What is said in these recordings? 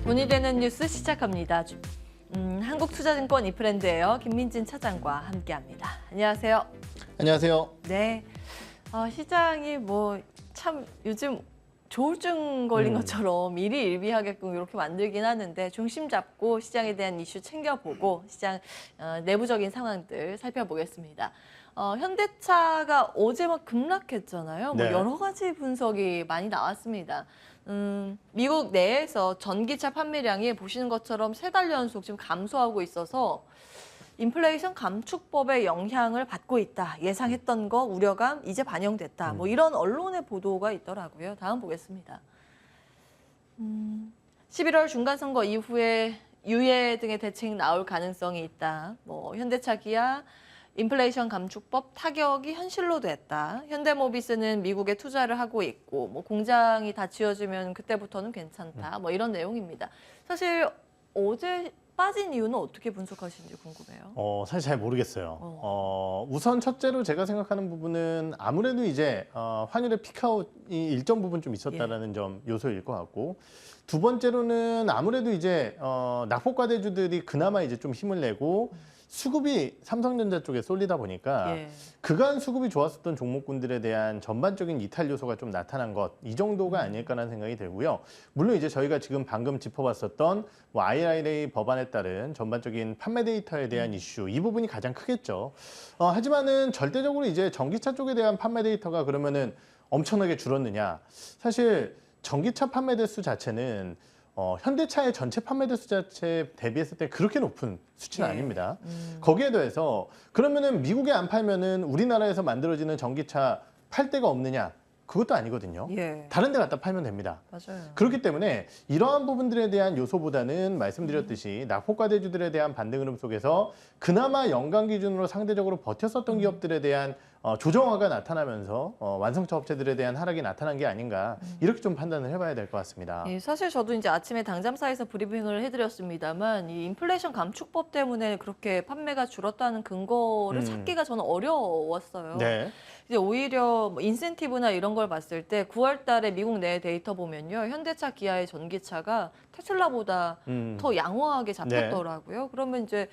돈이 되는 뉴스 시작합니다. 한국투자증권 이프랜드예요. 김민진 차장과 함께합니다. 안녕하세요. 안녕하세요. 네, 시장이 뭐 참 요즘 조울증 걸린 것처럼 일희일비하게끔 이렇게 만들긴 하는데 중심 잡고 시장에 대한 이슈 챙겨보고 시장 내부적인 상황들 살펴보겠습니다. 현대차가 어제 막 급락했잖아요. 뭐 네. 여러 가지 분석이 많이 나왔습니다. 미국 내에서 전기차 판매량이 보시는 것처럼 3달 연속 지금 감소하고 있어서 인플레이션 감축법의 영향을 받고 있다. 예상했던 거 우려감 이제 반영됐다. 뭐 이런 언론의 보도가 있더라고요. 다음 보겠습니다. 11월 중간선거 이후에 유예 등의 대책 나올 가능성이 있다. 뭐 현대차, 기아, 인플레이션 감축법 타격이 현실로 됐다. 현대모비스는 미국에 투자를 하고 있고 뭐 공장이 다 지어지면 그때부터는 괜찮다. 뭐 이런 내용입니다. 사실 어제 빠진 이유는 어떻게 분석하시는지 궁금해요. 사실 잘 모르겠어요. 우선 첫째로 제가 생각하는 부분은 아무래도 이제 환율의 피크아웃이 일정 부분 좀 있었다라는 점 요소일 것 같고, 두 번째로는 아무래도 이제 낙폭과대주들이 그나마 이제 좀 힘을 내고 수급이 삼성전자 쪽에 쏠리다 보니까 그간 수급이 좋았었던 종목군들에 대한 전반적인 이탈 요소가 좀 나타난 것, 이 정도가 아닐까라는 생각이 들고요. 물론 이제 저희가 지금 방금 짚어봤었던 뭐 IRA 법안에 따른 전반적인 판매 데이터에 대한 이슈, 이 부분이 가장 크겠죠. 하지만은 절대적으로 이제 전기차 쪽에 대한 판매 데이터가 그러면은 엄청나게 줄었느냐? 사실 전기차 판매 대수 자체는 현대차의 전체 판매 대수 자체 대비했을 때 그렇게 높은 수치는 아닙니다. 거기에 더해서 그러면은 미국에 안 팔면은 우리나라에서 만들어지는 전기차 팔 데가 없느냐? 그것도 아니거든요. 다른 데 갖다 팔면 됩니다. 맞아요. 그렇기 때문에 이러한 부분들에 대한 요소보다는 말씀드렸듯이 낙폭과대주들에 대한 반등 흐름 속에서 그나마 연간 기준으로 상대적으로 버텼었던 기업들에 대한 조정화가 나타나면서 완성차 업체들에 대한 하락이 나타난 게 아닌가, 이렇게 좀 판단을 해봐야 될 것 같습니다. 사실 저도 이제 아침에 당잠사에서 브리핑을 해드렸습니다만 이 인플레이션 감축법 때문에 그렇게 판매가 줄었다는 근거를 찾기가 저는 어려웠어요. 네. 이제 오히려 뭐 인센티브나 이런 걸 봤을 때 9월 달에 미국 내 데이터 보면요. 현대차, 기아의 전기차가 테슬라보다 더 양호하게 잡혔더라고요. 그러면 이제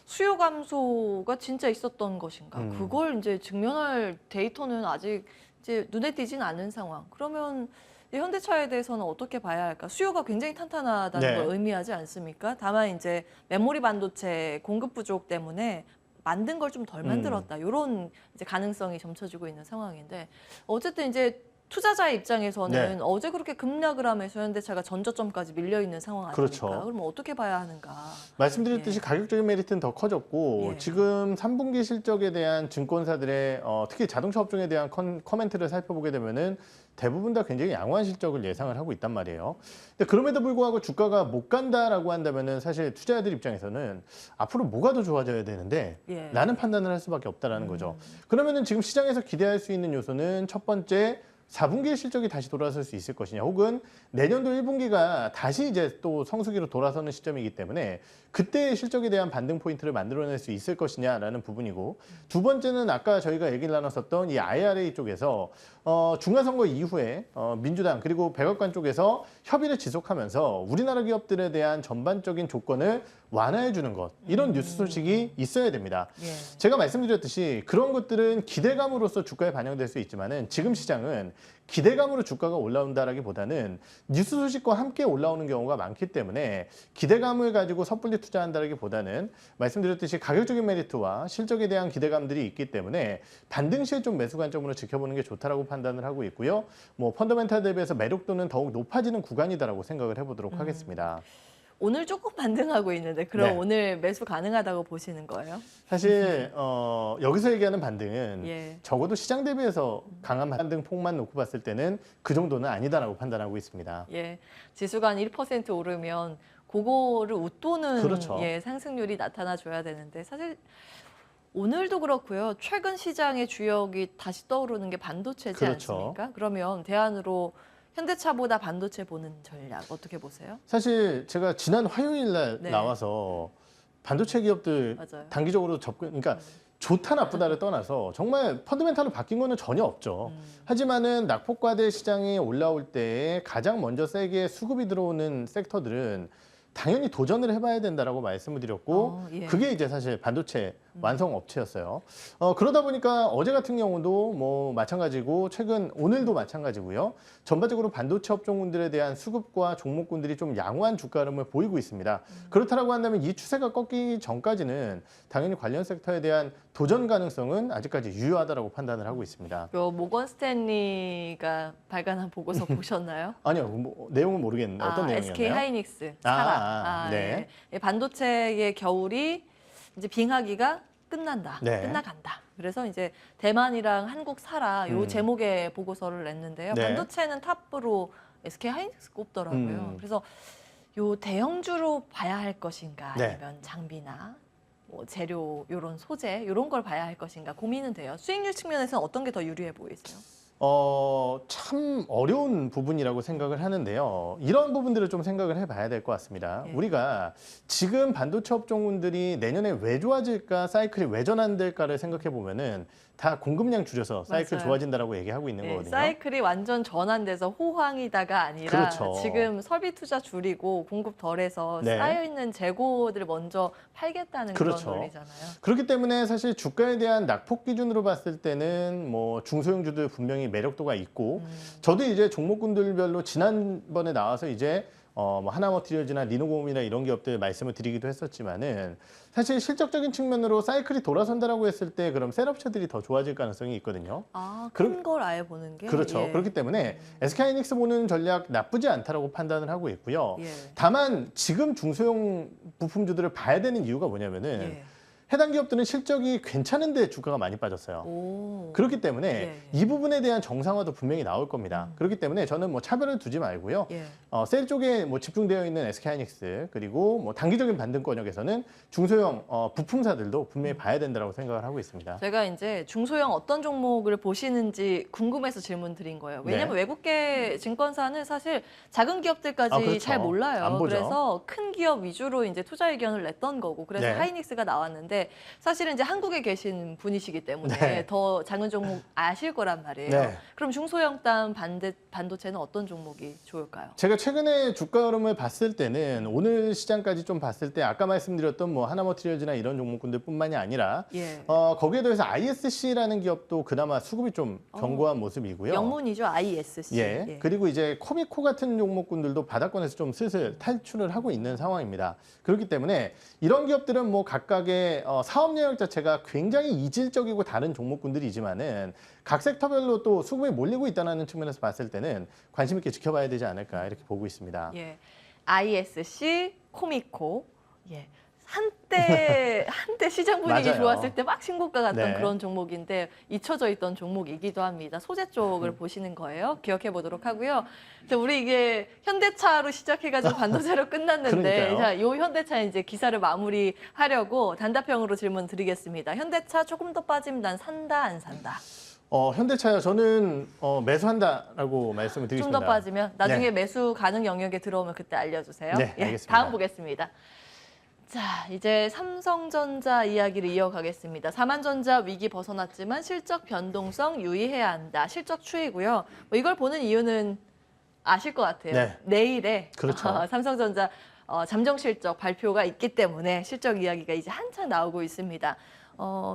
수요 감소가 진짜 있었던 것인가? 그걸 이제 증명할 데이터는 아직 이제 눈에 띄진 않은 상황. 그러면 이 현대차에 대해서는 어떻게 봐야 할까? 수요가 굉장히 탄탄하다는 걸 의미하지 않습니까? 다만 이제 메모리 반도체 공급 부족 때문에 만든 걸 좀 덜 만들었다. 이런 이제 가능성이 점쳐지고 있는 상황인데, 어쨌든 이제 투자자의 입장에서는 어제 그렇게 급락을 하면서 현대차가 전저점까지 밀려 있는 상황 아닙니까? 그렇죠. 그럼 어떻게 봐야 하는가? 말씀드렸듯이 가격적인 메리트는 더 커졌고, 지금 3분기 실적에 대한 증권사들의 특히 자동차 업종에 대한 커멘트를 살펴보게 되면은 대부분 다 굉장히 양호한 실적을 예상을 하고 있단 말이에요. 근데 그럼에도 불구하고 주가가 못 간다라고 한다면은 사실 투자자들 입장에서는 앞으로 뭐가 더 좋아져야 되는데 라는 판단을 할 수밖에 없다라는 거죠. 그러면은 지금 시장에서 기대할 수 있는 요소는 첫 번째, 4분기의 실적이 다시 돌아설 수 있을 것이냐, 혹은 내년도 1분기가 다시 이제 또 성수기로 돌아서는 시점이기 때문에 그때의 실적에 대한 반등 포인트를 만들어낼 수 있을 것이냐라는 부분이고, 두 번째는 아까 저희가 얘기를 나눴었던 이 IRA 쪽에서 중간선거 이후에 민주당 그리고 백악관 쪽에서 협의를 지속하면서 우리나라 기업들에 대한 전반적인 조건을 완화해 주는 것, 이런 뉴스 소식이 있어야 됩니다. 제가 말씀드렸듯이 그런 것들은 기대감으로서 주가에 반영될 수 있지만은 지금 시장은 기대감으로 주가가 올라온다라기보다는 뉴스 소식과 함께 올라오는 경우가 많기 때문에 기대감을 가지고 섣불리 투자한다라기보다는 말씀드렸듯이 가격적인 메리트와 실적에 대한 기대감들이 있기 때문에 반등 시에 좀 매수 관점으로 지켜보는 게 좋다라고 판단을 하고 있고요. 뭐 펀더멘탈 대비해서 매력도는 더욱 높아지는 구간이다라고 생각을 해보도록 하겠습니다. 오늘 조금 반등하고 있는데 그럼 오늘 매수 가능하다고 보시는 거예요? 사실 여기서 얘기하는 반등은 적어도 시장 대비해서 강한 반등 폭만 놓고 봤을 때는 그 정도는 아니다라고 판단하고 있습니다. 지수가 한 1% 오르면 그거를 웃도는 그렇죠. 상승률이 나타나줘야 되는데, 사실 오늘도 그렇고요. 최근 시장의 주역이 다시 떠오르는 게 반도체지 않습니까? 그러면 대안으로 현대차보다 반도체 보는 전략 어떻게 보세요? 사실 제가 지난 화요일 날 나와서 반도체 기업들 단기적으로 접근, 그러니까 좋다 나쁘다를 떠나서 정말 펀더멘탈로 바뀐 거는 전혀 없죠. 하지만은 낙폭과대 시장이 올라올 때 가장 먼저 세게 수급이 들어오는 섹터들은 당연히 도전을 해봐야 된다라고 말씀을 드렸고 예. 그게 이제 사실 반도체 완성 업체였어요. 그러다 보니까 어제 같은 경우도 뭐 마찬가지고 최근 오늘도 마찬가지고요. 전반적으로 반도체 업종군들에 대한 수급과 종목군들이 좀 양호한 주가 흐름을 보이고 있습니다. 그렇다라고 한다면 이 추세가 꺾이기 전까지는 당연히 관련 섹터에 대한 도전 가능성은 아직까지 유효하다라고 판단을 하고 있습니다. 모건 스탠리가 발간한 보고서 보셨나요? 아니요, 뭐, 내용은 모르겠는데 어떤 내용이었나요? SK 하이닉스 사라. 네. 예. 반도체의 겨울이 이제 빙하기가 끝난다. 네. 끝나간다. 그래서 이제 대만이랑 한국 사라 요 제목의 보고서를 냈는데요. 네. 반도체는 탑으로 SK 하이닉스 꼽더라고요. 그래서 요 대형주로 봐야 할 것인가 네. 아니면 장비나 뭐 재료 요런 소재 요런 걸 봐야 할 것인가 고민은 돼요. 수익률 측면에서는 어떤 게 더 유리해 보이세요? 참 어려운 부분이라고 생각을 하는데요. 이런 부분들을 좀 생각을 해봐야 될 것 같습니다. 네. 우리가 지금 반도체 업종군들이 내년에 왜 좋아질까, 사이클이 왜 전환될까를 생각해 보면은 다 공급량 줄여서 사이클 맞아요. 좋아진다라고 얘기하고 있는 네, 거거든요. 사이클이 완전 전환돼서 호황이다가 아니라 그렇죠. 지금 설비 투자 줄이고 공급 덜해서 네. 쌓여있는 재고들 먼저 팔겠다는 그렇죠. 그런 논리잖아요. 그렇기 때문에 사실 주가에 대한 낙폭 기준으로 봤을 때는 뭐 중소형주들 분명히 매력도가 있고 저도 이제 종목군들별로 지난번에 나와서 이제 뭐 하나머티리얼즈나 리노공업이나 이런 기업들 말씀을 드리기도 했었지만은 사실 실적적인 측면으로 사이클이 돌아선다라고 했을 때 그럼 셋업체들이 더 좋아질 가능성이 있거든요. 큰 걸 아예 보는 게 그렇죠. 예. 그렇기 때문에 SK하이닉스 보는 전략 나쁘지 않다라고 판단을 하고 있고요. 예. 다만 지금 중소형 부품주들을 봐야 되는 이유가 뭐냐면은 예. 해당 기업들은 실적이 괜찮은데 주가가 많이 빠졌어요. 오. 그렇기 때문에 예. 이 부분에 대한 정상화도 분명히 나올 겁니다. 그렇기 때문에 저는 뭐 차별을 두지 말고요. 예. 셀 쪽에 뭐 집중되어 있는 SK하이닉스 그리고 뭐 단기적인 반등권역에서는 중소형 부품사들도 분명히 봐야 된다고 생각을 하고 있습니다. 제가 이제 중소형 어떤 종목을 보시는지 궁금해서 질문 드린 거예요. 왜냐하면 네. 외국계 증권사는 사실 작은 기업들까지 그렇죠. 잘 몰라요. 안 보죠. 그래서 큰 기업 위주로 이제 투자 의견을 냈던 거고, 그래서 네. 하이닉스가 나왔는데 사실은 이제 한국에 계신 분이시기 때문에 네. 더 작은 종목 아실 거란 말이에요. 네. 그럼 중소형단 반도체는 어떤 종목이 좋을까요? 제가 최근에 주가 흐름을 봤을 때는 오늘 시장까지 좀 봤을 때 아까 말씀드렸던 뭐 하나머티리얼즈나 이런 종목군들뿐만이 아니라 예. 거기에 더해서 ISC라는 기업도 그나마 수급이 좀 견고한 모습이고요. 영문이죠, ISC. 예. 그리고 이제 코미코 같은 종목군들도 바닥권에서 좀 슬슬 탈출을 하고 있는 상황입니다. 그렇기 때문에 이런 기업들은 뭐 각각의 사업 영역 자체가 굉장히 이질적이고 다른 종목군들이지만은 각 섹터별로 또 수급이 몰리고 있다는 측면에서 봤을 때는 관심 있게 지켜봐야 되지 않을까 이렇게 보고 있습니다. 예. ISC, 코미코. 예. 한때 시장 분위기 맞아요. 좋았을 때 막 신고가 갔던 네. 그런 종목인데 잊혀져 있던 종목이기도 합니다. 소재 쪽을 보시는 거예요. 기억해 보도록 하고요. 자, 우리 이게 현대차로 시작해가지고 반도체로 끝났는데, 그러니까요. 자, 요 현대차 이제 기사를 마무리하려고 단답형으로 질문 드리겠습니다. 현대차 조금 더 빠지면 난 산다, 안 산다? 현대차요. 저는 매수한다라고 말씀을 좀 드리겠습니다. 더 빠지면 나중에 네. 매수 가능 영역에 들어오면 그때 알려주세요. 네, 예, 알겠습니다. 다음 보겠습니다. 자, 이제 삼성전자 이야기를 이어가겠습니다. 삼한전자 위기 벗어났지만 실적 변동성 유의해야 한다. 실적 추이고요. 뭐 이걸 보는 이유는 아실 것 같아요. 네. 내일에 그렇죠. 삼성전자 잠정 실적 발표가 있기 때문에 실적 이야기가 이제 한창 나오고 있습니다.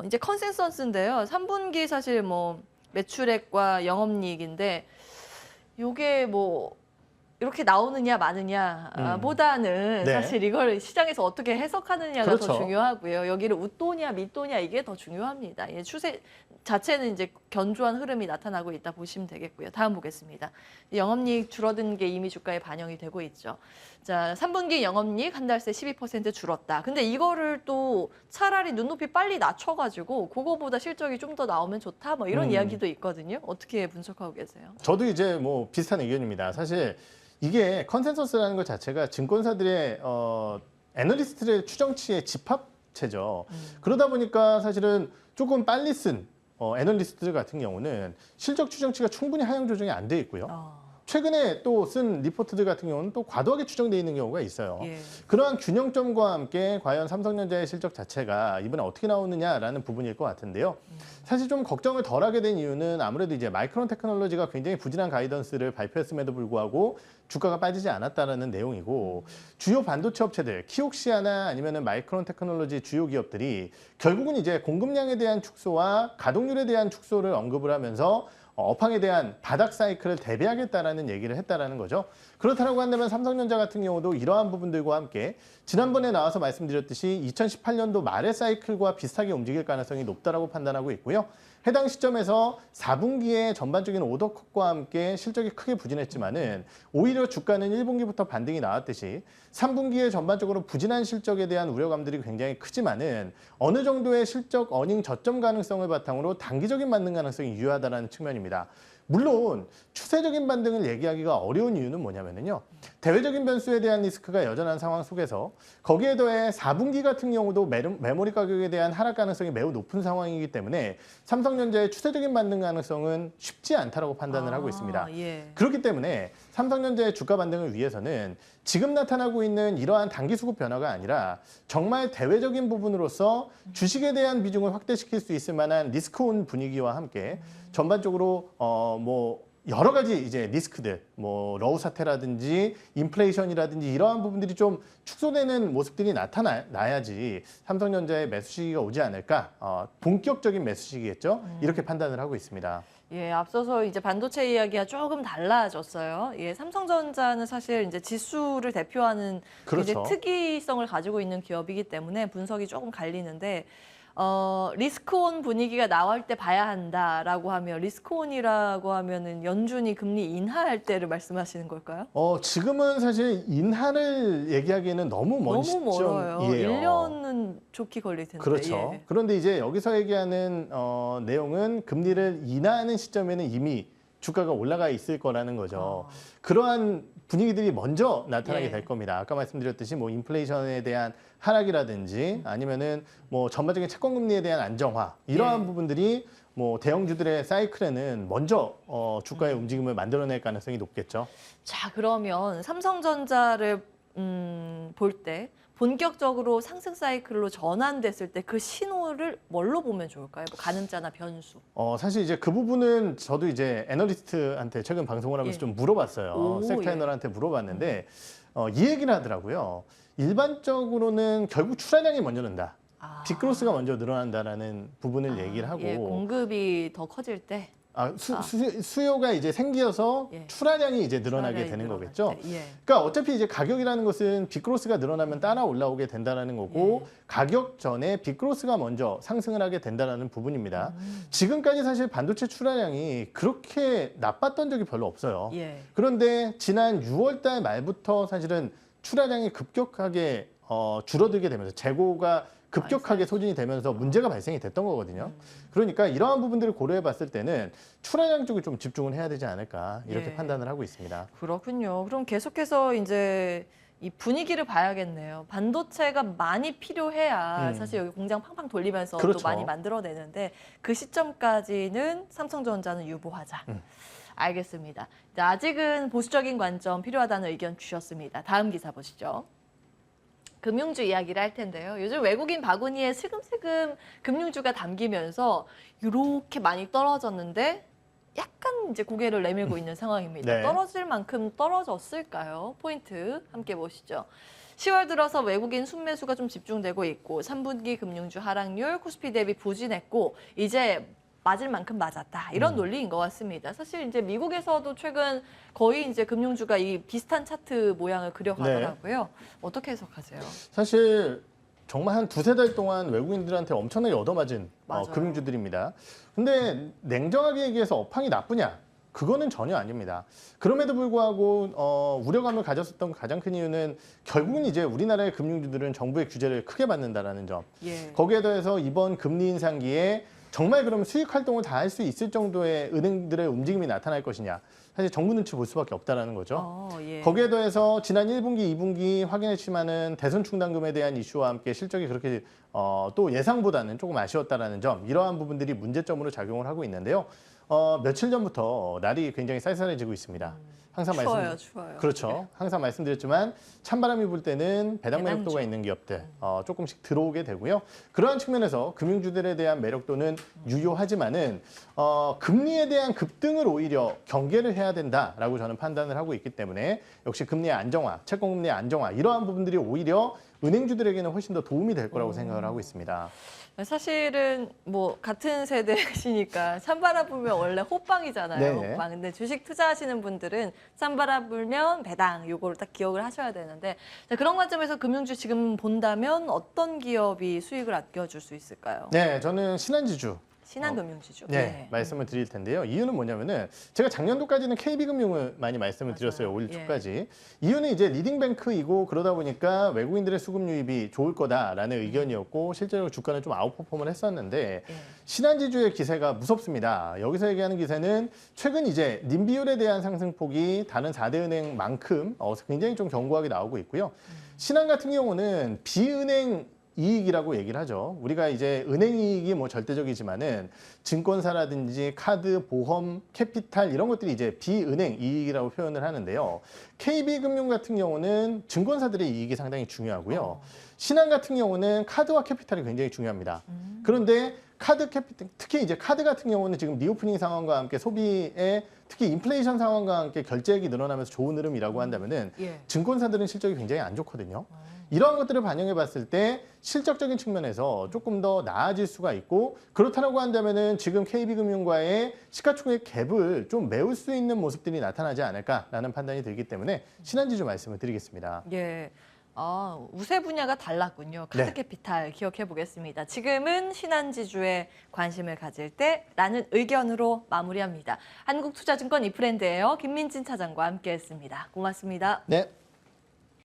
이제 컨센서스인데요. 3분기 사실 뭐 매출액과 영업이익인데 요게 뭐 이렇게 나오느냐 마느냐 보다는 네. 사실 이걸 시장에서 어떻게 해석하느냐가 그렇죠. 더 중요하고요. 여기를 웃도냐 밑도냐 이게 더 중요합니다. 이 추세 자체는 이제 견조한 흐름이 나타나고 있다 보시면 되겠고요. 다음 보겠습니다. 영업이익 줄어든 게 이미 주가에 반영이 되고 있죠. 자, 3분기 영업이익 한 달 새 12% 줄었다. 근데 이거를 또 차라리 눈높이 빨리 낮춰가지고 그거보다 실적이 좀 더 나오면 좋다. 뭐 이런 이야기도 있거든요. 어떻게 분석하고 계세요? 저도 이제 뭐 비슷한 의견입니다. 사실 이게 컨센서스라는 것 자체가 증권사들의 애널리스트의 추정치의 집합체죠. 그러다 보니까 사실은 조금 빨리 쓴 애널리스트들 같은 경우는 실적 추정치가 충분히 하향 조정이 안 돼 있고요. 최근에 또 쓴 리포트들 같은 경우는 또 과도하게 추정되어 있는 경우가 있어요. 예. 그러한 균형점과 함께 과연 삼성전자의 실적 자체가 이번에 어떻게 나오느냐라는 부분일 것 같은데요. 사실 좀 걱정을 덜하게 된 이유는 아무래도 이제 마이크론 테크놀로지가 굉장히 부진한 가이던스를 발표했음에도 불구하고 주가가 빠지지 않았다라는 내용이고 주요 반도체 업체들, 키옥시아나 아니면은 마이크론 테크놀로지 주요 기업들이 결국은 이제 공급량에 대한 축소와 가동률에 대한 축소를 언급을 하면서 업황에 대한 바닥 사이클을 대비하겠다라는 얘기를 했다라는 거죠. 그렇다고 한다면 삼성전자 같은 경우도 이러한 부분들과 함께 지난번에 나와서 말씀드렸듯이 2018년도 말의 사이클과 비슷하게 움직일 가능성이 높다라고 판단하고 있고요. 해당 시점에서 4분기에 전반적인 오더컷과 함께 실적이 크게 부진했지만은 오히려 주가는 1분기부터 반등이 나왔듯이 3분기에 전반적으로 부진한 실적에 대한 우려감들이 굉장히 크지만은 어느 정도의 실적 어닝 저점 가능성을 바탕으로 단기적인 반등 가능성이 유효하다는 측면입니다. 물론 추세적인 반등을 얘기하기가 어려운 이유는 뭐냐면요. 대외적인 변수에 대한 리스크가 여전한 상황 속에서 거기에 더해 4분기 같은 경우도 메모리 가격에 대한 하락 가능성이 매우 높은 상황이기 때문에 삼성전자의 추세적인 반등 가능성은 쉽지 않다라고 판단을 하고 있습니다. 예. 그렇기 때문에 삼성전자의 주가 반등을 위해서는 지금 나타나고 있는 이러한 단기 수급 변화가 아니라 정말 대외적인 부분으로서 주식에 대한 비중을 확대시킬 수 있을 만한 리스크온 분위기와 함께 전반적으로 여러 가지 이제 리스크들, 러우 사태라든지 인플레이션이라든지 이러한 부분들이 좀 축소되는 모습들이 나타나야지 삼성전자의 매수 시기가 오지 않을까, 본격적인 매수 시기겠죠. 이렇게 판단을 하고 있습니다. 예, 앞서서 이제 반도체 이야기가 조금 달라졌어요. 예, 삼성전자는 사실 이제 지수를 대표하는 그렇죠. 이제 특이성을 가지고 있는 기업이기 때문에 분석이 조금 갈리는데 리스크온 분위기가 나올 때 봐야 한다라고 하면 리스크온이라고 하면은 연준이 금리 인하할 때를 말씀하시는 걸까요? 지금은 사실 인하를 얘기하기에는 너무 먼 너무 멀어요. 시점이에요. 1년은 좋게 걸릴 텐데. 그렇죠. 예. 그런데 이제 여기서 얘기하는 내용은 금리를 인하하는 시점에는 이미 주가가 올라가 있을 거라는 거죠. 그러한 분위기들이 먼저 나타나게 예. 될 겁니다. 아까 말씀드렸듯이 인플레이션에 대한 하락이라든지 아니면은 전반적인 채권 금리에 대한 안정화 이러한 예. 부분들이 대형주들의 사이클에는 먼저 주가의 움직임을 만들어낼 가능성이 높겠죠. 자, 그러면 삼성전자를 볼 때 본격적으로 상승 사이클로 전환됐을 때 그 신호를 뭘로 보면 좋을까요? 가늠자나 변수. 사실 이제 그 부분은 저도 이제 애널리스트한테 최근 방송을 하면서 예. 좀 물어봤어요. 오, 섹터 예. 애널한테 물어봤는데 이 얘기를 하더라고요. 일반적으로는 결국 출하량이 먼저 는다. 빅그로스가 먼저 늘어난다라는 부분을 얘기를 하고 예, 공급이 더 커질 때 수요가 이제 생겨서 예. 출하량이 이제 늘어나게 출하량이 되는 늘어날 거겠죠. 때, 예. 그러니까 어차피 이제 가격이라는 것은 빅그로스가 늘어나면 따라 올라오게 된다는 거고 예. 가격 전에 빅그로스가 먼저 상승을 하게 된다는 부분입니다. 지금까지 사실 반도체 출하량이 그렇게 나빴던 적이 별로 없어요. 예. 그런데 지난 6월 달 말부터 사실은 출하량이 급격하게 줄어들게 되면서 재고가 급격하게 소진이 되면서 문제가 발생이 됐던 거거든요. 그러니까 이러한 부분들을 고려해 봤을 때는 출하량 쪽에 좀 집중을 해야 되지 않을까 이렇게 예. 판단을 하고 있습니다. 그렇군요. 그럼 계속해서 이제 이 분위기를 봐야겠네요. 반도체가 많이 필요해야 사실 여기 공장 팡팡 돌리면서 그렇죠. 또 많이 만들어내는데 그 시점까지는 삼성전자는 유보하자. 알겠습니다. 아직은 보수적인 관점 필요하다는 의견 주셨습니다. 다음 기사 보시죠. 금융주 이야기를 할 텐데요. 요즘 외국인 바구니에 슬금슬금 금융주가 담기면서 이렇게 많이 떨어졌는데 약간 이제 고개를 내밀고 있는 상황입니다. 네. 떨어질 만큼 떨어졌을까요? 포인트 함께 보시죠. 10월 들어서 외국인 순매수가 좀 집중되고 있고 3분기 금융주 하락률 코스피 대비 부진했고 이제 맞을 만큼 맞았다. 이런 논리인 것 같습니다. 사실 이제 미국에서도 최근 거의 이제 금융주가 이 비슷한 차트 모양을 그려가더라고요. 어떻게 해석하세요? 사실 정말 한 두세 달 동안 외국인들한테 엄청나게 얻어맞은 맞아요. 금융주들입니다. 근데 냉정하게 얘기해서 업황이 나쁘냐? 그거는 전혀 아닙니다. 그럼에도 불구하고 우려감을 가졌었던 가장 큰 이유는 결국은 이제 우리나라의 금융주들은 정부의 규제를 크게 받는다라는 점. 예. 거기에 더해서 이번 금리 인상기에 정말 그럼 수익 활동을 다 할 수 있을 정도의 은행들의 움직임이 나타날 것이냐. 사실 정부 눈치 볼 수밖에 없다는 거죠. 예. 거기에 더해서 지난 1분기, 2분기 확인했지만은 대선 충당금에 대한 이슈와 함께 실적이 그렇게 또 예상보다는 조금 아쉬웠다라는 점, 이러한 부분들이 문제점으로 작용을 하고 있는데요. 며칠 전부터 날이 굉장히 쌀쌀해지고 있습니다. 항상 추워요. 그렇죠. 항상 말씀드렸지만 찬바람이 불 때는 배당 매력도가 있는 기업들 조금씩 들어오게 되고요. 그러한 측면에서 금융주들에 대한 매력도는 유효하지만은 금리에 대한 급등을 오히려 경계를 해야 된다라고 저는 판단을 하고 있기 때문에 역시 금리의 안정화, 채권금리의 안정화 이러한 부분들이 오히려 은행주들에게는 훨씬 더 도움이 될 거라고 생각을 하고 있습니다. 사실은 뭐 같은 세대시니까 찬바람 불면 원래 호빵이잖아요. 네네. 호빵. 근데 주식 투자하시는 분들은 찬바람 불면 배당 요거를 딱 기억을 하셔야 되는데 자, 그런 관점에서 금융주 지금 본다면 어떤 기업이 수익을 아껴줄 수 있을까요? 네, 저는 신한지주. 신한금융지주. 네, 말씀을 드릴 텐데요. 이유는 뭐냐면은 제가 작년도까지는 KB금융을 많이 말씀을 드렸어요. 올 초까지. 이유는 이제 리딩뱅크이고 그러다 보니까 외국인들의 수급 유입이 좋을 거다라는 의견이었고 실제로 주가는 좀 아웃퍼폼을 했었는데 신한지주의 기세가 무섭습니다. 여기서 얘기하는 기세는 최근 이제 님 비율에 대한 상승폭이 다른 4대 은행만큼 굉장히 좀 견고하게 나오고 있고요. 신한 같은 경우는 비은행 이익이라고 얘기를 하죠. 우리가 이제 은행 이익이 뭐 절대적이지만은 증권사라든지 카드, 보험, 캐피탈 이런 것들이 이제 비은행 이익이라고 표현을 하는데요. KB금융 같은 경우는 증권사들의 이익이 상당히 중요하고요. 신한 같은 경우는 카드와 캐피탈이 굉장히 중요합니다. 그런데 카드 캐피탈, 특히 이제 카드 같은 경우는 지금 리오프닝 상황과 함께 소비에 특히 인플레이션 상황과 함께 결제액이 늘어나면서 좋은 흐름이라고 한다면은 증권사들은 실적이 굉장히 안 좋거든요. 이러한 것들을 반영해 봤을 때 실적적인 측면에서 조금 더 나아질 수가 있고 그렇다고 한다면은 지금 KB금융과의 시가총액 갭을 좀 메울 수 있는 모습들이 나타나지 않을까라는 판단이 들기 때문에 신한지주 말씀을 드리겠습니다. 예. 우세 분야가 달랐군요. 카드 캐피탈 기억해 보겠습니다. 지금은 신한지주에 관심을 가질 때라는 의견으로 마무리합니다. 한국투자증권 이프랜드예요. 김민진 차장과 함께했습니다. 고맙습니다. 네.